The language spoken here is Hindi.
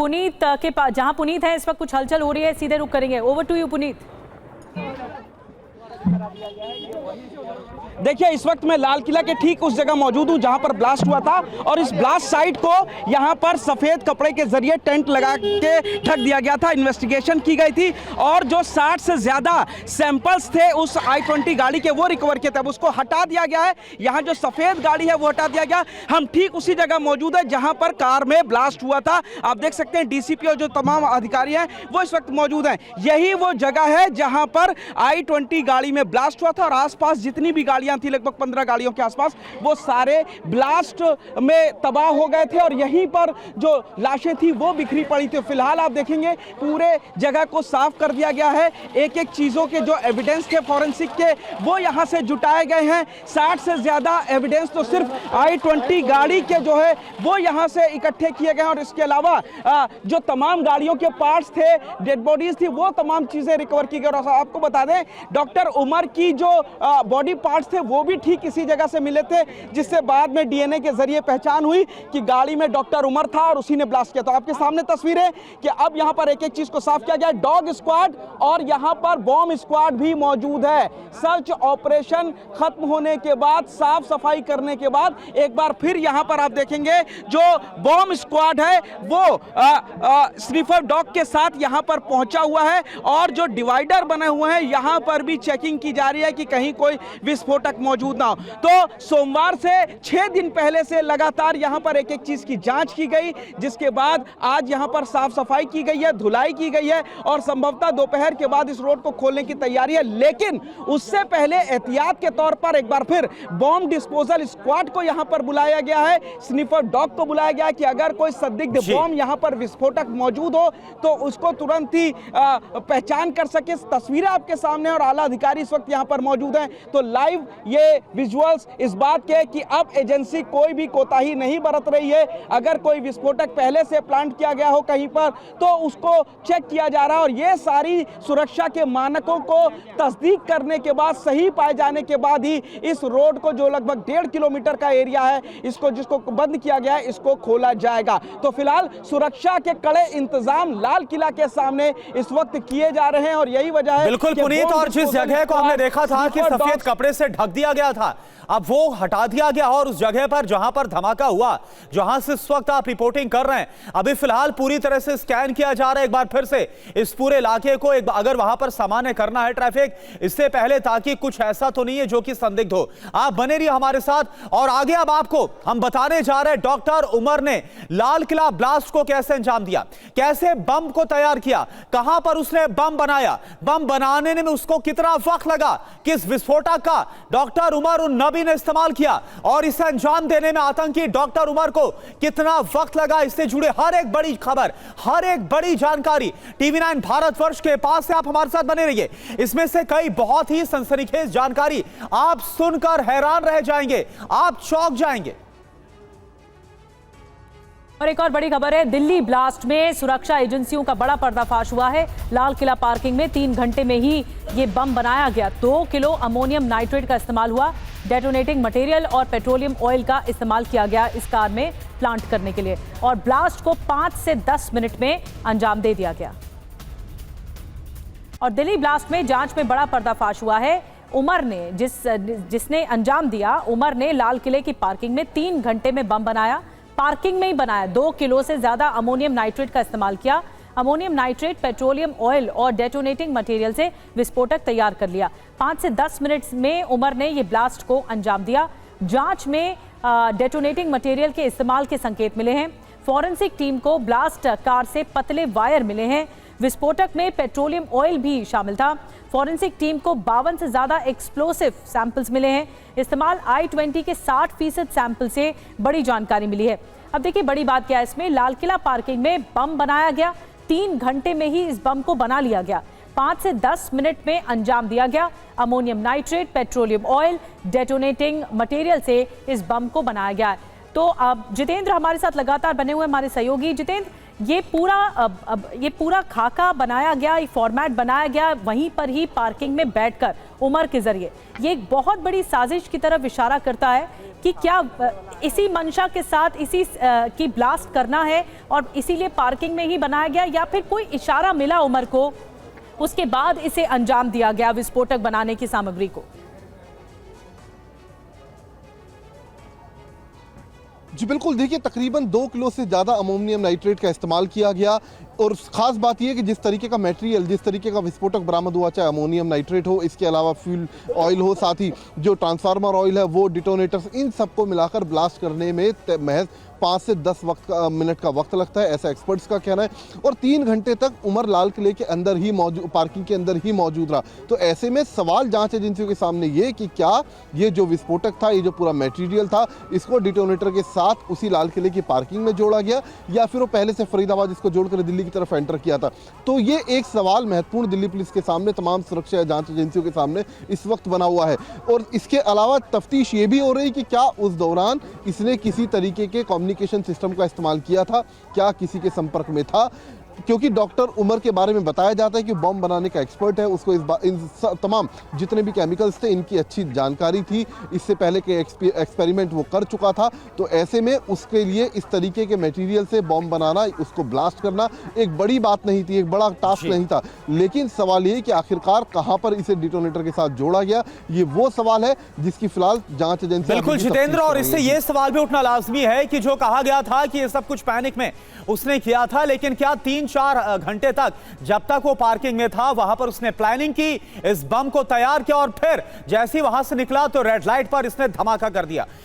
पुनीत के पास, जहां पुनीत है इस वक्त कुछ हलचल हो रही है, सीधे रुक करेंगे। Over to you Puneet. देखिए, इस वक्त मैं लाल किला के ठीक उस जगह मौजूद हूं जहां पर ब्लास्ट हुआ था और इस ब्लास्ट साइट को यहां पर सफेद कपड़े के जरिए टेंट लगा के ढक दिया गया था। इन्वेस्टिगेशन की गई थी और जो 60 से ज्यादा सैंपल्स थे उस I-20 गाड़ी के वो रिकवर किए थे। अब उसको हटा दिया गया है। यहां जो सफेद गाड़ी है वो हटा दिया गया। हम ठीक उसी जगह मौजूद है जहां पर कार में ब्लास्ट हुआ था। आप देख सकते हैं डीसीपी और जो तमाम अधिकारी हैं वो इस वक्त मौजूद हैं। यही वो जगह है जहां पर I-20 गाड़ी में ब्लास्ट हुआ था और आसपास जितनी भी गाड़ियां थी, लगभग 15 गाड़ियों के आसपास, वो सारे ब्लास्ट में तबाह हो गए थे और यहीं पर जो लाशें थी वो बिखरी पड़ी थी। फिलहाल आप देखेंगे पूरे जगह को साफ कर दिया गया है। एक एक चीजों के जो एविडेंस थे फॉरेंसिक के वो यहां से जुटाए गए हैं। 60 से ज्यादा एविडेंस तो सिर्फ I-20 गाड़ी के जो है वो यहां से इकट्ठे किए गए और इसके अलावा जो तमाम गाड़ियों के पार्ट्स थे, डेड बॉडीज थी, वो तमाम चीजें रिकवर की गई। और आपको बता दें डॉक्टर उमर की जो बॉडी पार्ट्स थे वो भी ठीक इसी जगह से मिले थे, जिससे बाद में डीएनए के जरिए पहचान हुई कि गाड़ी में डॉक्टर उमर था और उसी ने ब्लास्ट किया। तो आपके सामने तस्वीर है कि अब यहां पर एक एक चीज को साफ किया गया। डॉग स्क्वाड और यहां पर बॉम्ब स्क्वाड भी मौजूद है। सर्च ऑपरेशन खत्म होने के बाद, साफ सफाई करने के बाद एक बार फिर यहां पर आप देखेंगे जो बॉम्ब स्क्वाड है वो स्निफर डॉग के साथ यहां पर पहुंचा हुआ है और जो डिवाइडर बने हुए हैं यहां पर भी चेकिंग की जा रही है कि कहीं कोई विस्फोटक मौजूद ना हो। तो सोमवार से 6 दिन पहले से लगातार यहां पर एक एक चीज की जांच की गई, जिसके बाद आज यहां पर साफ सफाई की गई है, धुलाई की गई है और संभवतः दोपहर के बाद इस रोड को खोलने की तैयारी है। लेकिन उससे पहले एहतियात के तौर पर एक बार फिर बॉम्ब डिस्पोजल स्क्वाड को यहां पर बुलाया गया है, स्निफर डॉग को बुलाया गया है कि अगर कोई संदिग्ध बॉम्ब यहां पर विस्फोटक मौजूद हो तो उसको तुरंत ही पहचान कर सके। तस्वीरें आपके सामने और आला अधिकारी इस वक्त यहां पर मौजूद हैं। तो लाइव ये विजुअल्स इस बात के कि अब एजेंसी कोई भी कोताही नहीं बरत रही है। अगर कोई विस्फोटक पहले से प्लांट किया गया हो कहीं पर तो उसको चेक किया जा रहा है और ये सारी सुरक्षा के मानकों को तस्दीक करने के बाद, सही पाए जाने के बाद ही इस रोड को जो लगभग 1.5 किलोमीटर का एरिया है इसको जिसको बंद किया गया है इसको खोला जाएगा। तो फिलहाल सुरक्षा के कड़े इंतजाम लाल किला के सामने इस वक्त किए जा रहे हैं और यही वजह है। बिल्कुल पुनीत, और जिस जगह को हमने देखा था कि सफेद कपड़े से ढक दिया गया था, अब वो हटा दिया गया और उस जगह पर जहां पर धमाका हुआ, जहां से इस वक्त आप रिपोर्टिंग कर रहे हैं, अभी फिलहाल पूरी तरह से स्कैन किया जा रहा है एक बार फिर से इस पूरे इलाके को, अगर वहां पर सामान्य करना है ट्रैफिक इससे पहले, ताकि कुछ ऐसा तो नहीं है जो कि संदिग्ध हो। आप बने रहिए हमारे साथ और आगे अब आपको हम बताने जा रहे हैं डॉक्टर उमर ने लाल किला ब्लास्ट को कैसे अंजाम दिया, कैसे बम को तैयार किया, कहां पर उसने बम बनाया, बम बनाने में उसको कितना वक्त लगा, किस विस्फोटक का डॉक्टर उमर उन नबी ने इस्तेमाल किया और इसे अंजाम देने में आतंकी डॉक्टर उमर को कितना वक्त लगा। इससे जुड़े हर एक बड़ी खबर, हर एक बड़ी जानकारी TV9 भारतवर्ष के पास से आप हमारे साथ बने रहिए। इसमें से कई बहुत ही सनसनीखेज जानकारी आप सुनकर हैरान रह जाएंगे, आप चौंक जाएंगे। और एक और बड़ी खबर है, दिल्ली ब्लास्ट में सुरक्षा एजेंसियों का बड़ा पर्दाफाश हुआ है। लाल किला पार्किंग में 3 घंटे में ही ये बम बनाया गया। 2 किलो अमोनियम नाइट्रेट का इस्तेमाल हुआ। डेटोनेटिंग मटेरियल और पेट्रोलियम ऑयल का इस्तेमाल किया गया इस कार में प्लांट करने के लिए और ब्लास्ट को 5 से 10 मिनट में अंजाम दे दिया गया। और दिल्ली ब्लास्ट में जांच में बड़ा पर्दाफाश हुआ है। उमर ने जिसने अंजाम दिया, उमर ने लाल किले की पार्किंग में 3 घंटे में बम बनाया। पार्किंग में ही बनाया। 2 किलो से ज्यादा अमोनियम नाइट्रेट का इस्तेमाल किया। अमोनियम नाइट्रेट, पेट्रोलियम ऑयल और डेटोनेटिंग मटेरियल से विस्फोटक तैयार कर लिया। 5 से 10 मिनट में उमर ने ये ब्लास्ट को अंजाम दिया। जांच में डेटोनेटिंग मटेरियल के इस्तेमाल के संकेत मिले हैं। फॉरेंसिक टीम को ब्लास्ट कार से पतले वायर मिले हैं। विस्फोटक में पेट्रोलियम ऑयल भी शामिल था। फॉरेंसिक टीम को 52 से ज्यादा एक्सप्लोसिव सैंपल्स मिले हैं। इस्तेमाल I-20 के 60% सैंपल से बड़ी जानकारी मिली है। अब देखिए बड़ी बात क्या है इसमें, लाल किला पार्किंग में बम बनाया गया। 3 घंटे में ही इस बम को बना लिया गया। 5 से 10 मिनट में अंजाम दिया गया। Ammonium nitrate, petroleum oil, detonating material से इस बम को बनाया गया। तो अब जितेंद्र हमारे साथ लगातार बने हुए हमारे सहयोगी। जितेंद्र, ये पूरा खाका बनाया गया, ये फॉर्मेट बनाया गया वहीं पर ही पार्किंग में बैठकर उमर के जरिए, ये एक बहुत बड़ी साजिश की तरफ इशारा करता है कि क्या इसी मंशा के साथ इसी की ब्लास्ट करना है और इसीलिए पार्किंग में ही बनाया गया, या फिर कोई इशारा मिला उमर को, उसके बाद इसे अंजाम दिया गया विस्फोटक बनाने की सामग्री को? जी बिल्कुल, देखिए तकरीबन 2 किलो से ज़्यादा अमोनियम नाइट्रेट का इस्तेमाल किया गया और ख़ास बात यह कि जिस तरीके का मटेरियल, जिस तरीके का विस्फोटक बरामद हुआ, चाहे अमोनियम नाइट्रेट हो, इसके अलावा फ्यूल ऑयल हो, साथ ही जो ट्रांसफार्मर ऑयल है वो, डिटोनेटर्स, इन सबको मिलाकर ब्लास्ट करने में महज 5 से 10 मिनट का वक्त लगता है, ऐसा एक्सपर्ट्स का कहना है। और 3 घंटे तक उमर लाल किले के अंदर ही मौजूद, पार्किंग के अंदर ही मौजूद रहा। तो ऐसे में सवाल जांच एजेंसियों के सामने ये कि क्या ये जो विस्फोटक था, ये जो पूरा मटेरियल था, इसको डिटोनेटर के साथ उसी लाल किले की पार्किंग में जोड़ा गया, या फिर वो पहले से फरीदाबाद इसको जोड़कर दिल्ली की तरफ एंटर किया था। तो ये एक सवाल महत्वपूर्ण दिल्ली पुलिस के सामने, तमाम सुरक्षा जांच एजेंसियों के सामने इस वक्त बना हुआ है। और इसके अलावा तफ्तीश ये भी हो रही कि क्या उस दौरान इसने किसी तरीके के कम्युनिकेशन सिस्टम का इस्तेमाल किया था, क्या किसी के संपर्क में था, क्योंकि डॉक्टर उमर के बारे में बताया जाता है कि बॉम्ब बनाने का एक्सपर्ट है, उसको इन तमाम जितने भी केमिकल्स थे इनकी अच्छी जानकारी थी, इससे पहले के एक्सपेरिमेंट वो कर चुका था। तो ऐसे में उसके लिए इस तरीके के मटेरियल से बॉम्ब बनाना, उसको ब्लास्ट करना एक बड़ी बात नहीं थी, एक बड़ा टास्क नहीं था। लेकिन सवाल ये कि आखिरकार कहां पर इसे डिटोनेटर के साथ जोड़ा गया, ये वो सवाल है जिसकी फिलहाल जांच एजेंसी। बिल्कुल जितेंद्र, और इससे यह सवाल भी उठना लाजमी है कि जो कहा गया था कि ये सब कुछ पैनिक में उसने किया था, लेकिन क्या 3-4 घंटे तक, जब तक वो पार्किंग में था, वहां पर उसने प्लानिंग की, इस बम को तैयार किया और फिर जैसे ही वहां से निकला तो रेड लाइट पर इसने धमाका कर दिया?